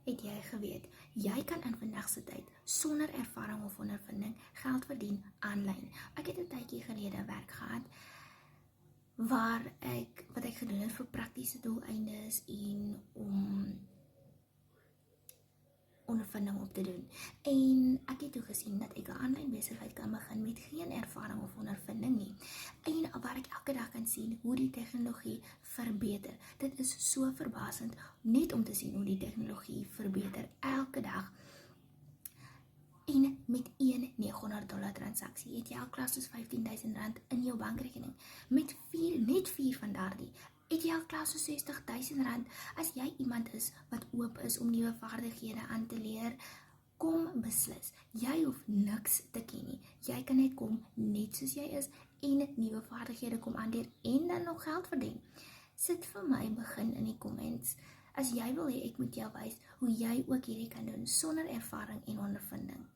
Het jy geweet, jy kan in vandag se tyd, sonder ervaring of ondervinding, geld verdien aanlyn. Ek het 'n tydjie gelede werk gehad, wat ek gedoen het vir praktiese doeleindes en om ondervinding op te doen. En ek het toe gesien dat ek 'n aanlyn besigheid kan begin met geen ervaring of ondervinding nie. En waar ek elke dag kan sien hoe die tegnologie verbeter. Dit is so verbasend net om te sien hoe die tegnologie verbeter elke dag. En met een $900 transaksie het jy al klaar soos R15,000 in jou bankrekening. Met net vier van daardie het jy al klaar soos R60,000. As jy iemand is wat oop is om nuwe vaardighede aan te leer, kom beslis. Jy hoef niks te ken nie. Jy kan net kom net soos jy is en nuwe vaardighede kom aanleer en dan nog geld verdien. Sit vir my begin in die comments as jy wil hê ek moet jou wys hoe jy ook hierdie kan doen sonder ervaring en ondervinding.